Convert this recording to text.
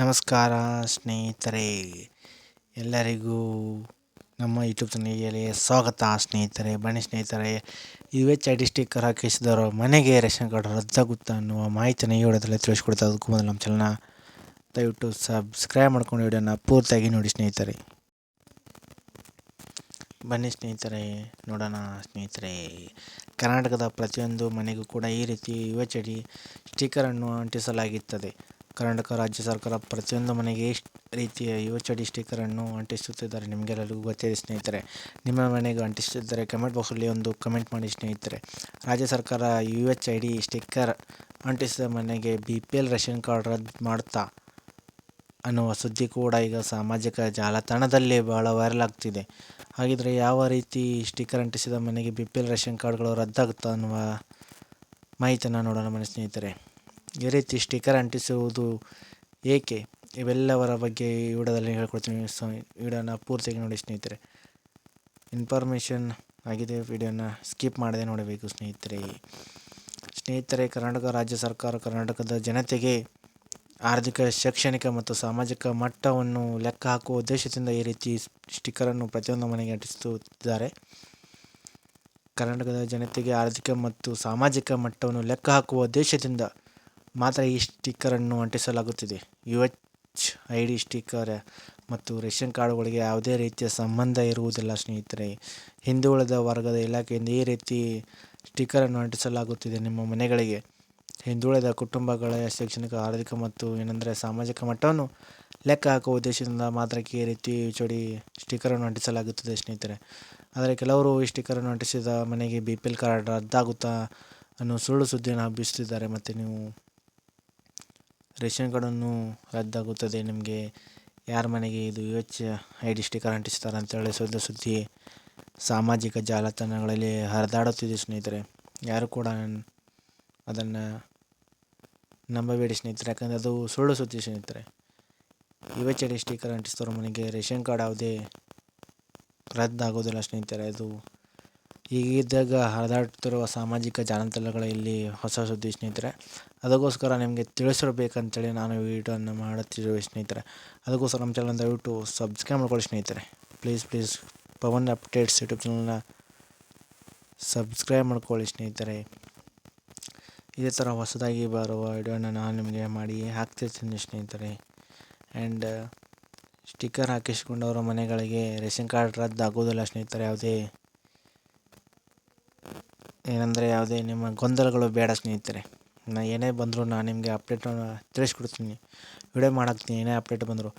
ನಮಸ್ಕಾರ ಸ್ನೇಹಿತರೆ, ಎಲ್ಲರಿಗೂ ನಮ್ಮ ಯೂಟ್ಯೂಬ್ ಚಾನಲ್ಗೆ ಸ್ವಾಗತ. ಸ್ನೇಹಿತರೆ ಬನ್ನಿ ಸ್ನೇಹಿತರೆ, UHID ಸ್ಟಿಕ್ಕರ್ ಹಾಕಿಸಿದವರು ಮನೆಗೆ ರೇಷನ್ ಕಾರ್ಡ್ ರದ್ದಾಗುತ್ತಾ ಅನ್ನುವ ಮಾಹಿತಿಯನ್ನು ಈ ವಿಡಿಯೋದಲ್ಲಿ ತಿಳಿಸ್ಕೊಡ್ತಾ. ಅದಕ್ಕೂ ಮೊದಲು ನಮ್ಮ ಚಾನಲ್ನ ದಯವಿಟ್ಟು ಸಬ್ಸ್ಕ್ರೈಬ್ ಮಾಡ್ಕೊಂಡು ವಿಡಿಯೋನ ಪೂರ್ತಿಯಾಗಿ ನೋಡಿ ಸ್ನೇಹಿತರೆ. ಬನ್ನಿ ಸ್ನೇಹಿತರೆ ನೋಡೋಣ. ಸ್ನೇಹಿತರೆ, ಕರ್ನಾಟಕದ ಪ್ರತಿಯೊಂದು ಮನೆಗೂ ಕೂಡ ಈ ರೀತಿ UHID ಸ್ಟಿಕ್ಕರನ್ನು ಅಂಟಿಸಲಾಗುತ್ತದೆ. ಕರ್ನಾಟಕ ರಾಜ್ಯ ಸರ್ಕಾರ ಪ್ರತಿಯೊಂದು ಮನೆಗೆ ಈ ರೀತಿಯ UHID ಸ್ಟಿಕ್ಕರನ್ನು ಅಂಟಿಸುತ್ತಿದ್ದಾರೆ. ನಿಮಗೆಲ್ಲರಿಗೂ ಗೊತ್ತಿದೆ ಸ್ನೇಹಿತರೆ. ನಿಮ್ಮ ಮನೆಗೆ ಅಂಟಿಸುತ್ತಿದ್ದರೆ ಕಮೆಂಟ್ ಬಾಕ್ಸಲ್ಲಿ ಒಂದು ಕಮೆಂಟ್ ಮಾಡಿ ಸ್ನೇಹಿತರೆ. ರಾಜ್ಯ ಸರ್ಕಾರ UHID ಸ್ಟಿಕ್ಕರ್ ಅಂಟಿಸಿದ ಮನೆಗೆ BPL ರೇಷನ್ ಕಾರ್ಡ್ ರದ್ದು ಮಾಡುತ್ತಾ ಅನ್ನುವ ಸುದ್ದಿ ಕೂಡ ಈಗ ಸಾಮಾಜಿಕ ಜಾಲತಾಣದಲ್ಲಿ ಬಹಳ ವೈರಲ್ ಆಗ್ತಿದೆ. ಹಾಗಿದ್ರೆ ಯಾವ ರೀತಿ ಸ್ಟಿಕ್ಕರ್ ಅಂಟಿಸಿದ ಮನೆಗೆ BPL ರೇಷನ್ ಕಾರ್ಡ್ಗಳು ರದ್ದಾಗುತ್ತಾ ಅನ್ನುವ ಮಾಹಿತಿಯನ್ನು ನೋಡೋಣ ಬನ್ನಿ ಸ್ನೇಹಿತರೆ. ಈ ರೀತಿ ಸ್ಟಿಕ್ಕರ್ ಅಂಟಿಸುವುದು ಏಕೆ, ಇವೆಲ್ಲವರ ಬಗ್ಗೆ ಈ ವಿಡಿಯೋದಲ್ಲಿ ಹೇಳ್ಕೊಡ್ತೀನಿ. ವಿಡಿಯೋನ ಪೂರ್ತಿಯಾಗಿ ನೋಡಿ ಸ್ನೇಹಿತರೆ. ಇನ್ಫಾರ್ಮೇಷನ್ ಆಗಿದೆ, ವಿಡಿಯೋನ ಸ್ಕಿಪ್ ಮಾಡದೆ ನೋಡಬೇಕು ಸ್ನೇಹಿತರೆ. ಕರ್ನಾಟಕ ರಾಜ್ಯ ಸರ್ಕಾರ ಕರ್ನಾಟಕದ ಜನತೆಗೆ ಆರ್ಥಿಕ, ಶೈಕ್ಷಣಿಕ ಮತ್ತು ಸಾಮಾಜಿಕ ಮಟ್ಟವನ್ನು ಲೆಕ್ಕ ಹಾಕುವ ಉದ್ದೇಶದಿಂದ ಈ ರೀತಿ ಸ್ಟಿಕ್ಕರನ್ನು ಪ್ರತಿಯೊಂದು ಮನೆಗೆ ಅಂಟಿಸುತ್ತಿದ್ದಾರೆ. ಕರ್ನಾಟಕದ ಜನತೆಗೆ ಆರ್ಥಿಕ ಮತ್ತು ಸಾಮಾಜಿಕ ಮಟ್ಟವನ್ನು ಲೆಕ್ಕ ಹಾಕುವ ಉದ್ದೇಶದಿಂದ ಮಾತ್ರ ಈ ಸ್ಟಿಕ್ಕರನ್ನು ಅಂಟಿಸಲಾಗುತ್ತಿದೆ. UHID ಸ್ಟಿಕ್ಕರ್ ಮತ್ತು ರೇಷನ್ ಕಾರ್ಡ್ಗಳಿಗೆ ಯಾವುದೇ ರೀತಿಯ ಸಂಬಂಧ ಇರುವುದಿಲ್ಲ ಸ್ನೇಹಿತರೆ. ಹಿಂದುಳಿದ ವರ್ಗದ ಇಲಾಖೆಯಿಂದ ಈ ರೀತಿ ಸ್ಟಿಕ್ಕರನ್ನು ಅಂಟಿಸಲಾಗುತ್ತಿದೆ ನಿಮ್ಮ ಮನೆಗಳಿಗೆ. ಹಿಂದುಳಿದ ಕುಟುಂಬಗಳ ಶೈಕ್ಷಣಿಕ, ಆರ್ಥಿಕ ಮತ್ತು ಸಾಮಾಜಿಕ ಮಟ್ಟವನ್ನು ಲೆಕ್ಕ ಹಾಕುವ ಉದ್ದೇಶದಿಂದ ಮಾತ್ರ ಈ ರೀತಿ UHID ಸ್ಟಿಕ್ಕರನ್ನು ಅಂಟಿಸಲಾಗುತ್ತದೆ ಸ್ನೇಹಿತರೆ. ಆದರೆ ಕೆಲವರು ಈ ಸ್ಟಿಕ್ಕರನ್ನು ಅಂಟಿಸಿದ ಮನೆಗೆ BPL ಕಾರ್ಡ್ ರದ್ದಾಗುತ್ತಾ ಅನ್ನೋ ಸುಳ್ಳು ಸುದ್ದಿಯನ್ನು ಹಬ್ಬಿಸುತ್ತಿದ್ದಾರೆ. ಮತ್ತು ನೀವು ರೇಷನ್ ಕಾರ್ಡನ್ನು ರದ್ದಾಗುತ್ತದೆ, ನಿಮಗೆ ಯಾರ ಮನೆಗೆ ಇದು UHID ಸ್ಟಿಕ್ಕರ್ ಅಂಟಿಸ್ತಾರೆ ಅಂತೇಳಿ ಸುದ್ದಿ ಸಾಮಾಜಿಕ ಜಾಲತಾಣಗಳಲ್ಲಿ ಹರಿದಾಡುತ್ತಿದೆ ಸ್ನೇಹಿತರೆ. ಯಾರು ಕೂಡ ಅದನ್ನು ನಂಬಬೇಡಿ ಸ್ನೇಹಿತರೆ, ಯಾಕಂದರೆ ಅದು ಸುಳ್ಳು ಸುದ್ದಿ ಸ್ನೇಹಿತರೆ. UHID ಸ್ಟಿಕ್ಕರ್ ಅಂಟಿಸಿದವ್ರ ಮನೆಗೆ ರೇಷನ್ ಕಾರ್ಡ್ ಯಾವುದೇ ರದ್ದಾಗೋದಿಲ್ಲ ಸ್ನೇಹಿತರೆ. ಅದು ಹೀಗಿದ್ದಾಗ ಹರಿದಾಡುತ್ತಿರುವ ಸಾಮಾಜಿಕ ಜಾಲತಾಣಗಳಲ್ಲಿ ಹೊಸ ಸುದ್ದಿ ಸ್ನೇಹಿತರೆ. ಅದಕ್ಕೋಸ್ಕರ ನಿಮಗೆ ತಿಳಿಸಿರ್ಬೇಕಂತೇಳಿ ನಾನು ವಿಡಿಯೋನ ಮಾಡುತ್ತಿದ್ದೇವೆ ಸ್ನೇಹಿತರೆ. ಅದಕ್ಕೋಸ್ಕರ ನಮ್ಮ ಚಾನಲ್ ದಯವಿಟ್ಟು ಸಬ್ಸ್ಕ್ರೈಬ್ ಮಾಡ್ಕೊಳ್ಳಿ ಸ್ನೇಹಿತರೆ. ಪ್ಲೀಸ್ ಪವನ್ ಅಪ್ಡೇಟ್ಸ್ ಯೂಟ್ಯೂಬ್ ಚಾನಲ್ನ ಸಬ್ಸ್ಕ್ರೈಬ್ ಮಾಡ್ಕೊಳ್ಳಿ ಸ್ನೇಹಿತರೆ. ಇದೇ ಥರ ಹೊಸದಾಗಿ ಬರುವ ವಿಡಿಯೋನ ನಾನು ನಿಮಗೆ ಮಾಡಿ ಹಾಕ್ತಿರ್ತೀನಿ ಸ್ನೇಹಿತರೆ. ಆ್ಯಂಡ್ ಸ್ಟಿಕ್ಕರ್ ಹಾಕಿಸಿಕೊಂಡವರ ಮನೆಗಳಿಗೆ ರೇಷನ್ ಕಾರ್ಡ್ ರದ್ದಾಗೋದಿಲ್ಲ ಸ್ನೇಹಿತರೆ. ಯಾವುದೇ ನಿಮ್ಮ ಗೊಂದಲಗಳು ಬೇಡ ಸ್ನೇಹಿತರೆ. ಏನೇ ಬಂದರೂ ನಾನು ನಿಮಗೆ ಅಪ್ಡೇಟನ್ನು ತಿಳಿಸ್ಕೊಡ್ತೀನಿ, ವಿಡಿಯೋ ಮಾಡಾಕ್ತೀನಿ. ಏನೇ ಅಪ್ಡೇಟ್ ಬಂದರೂ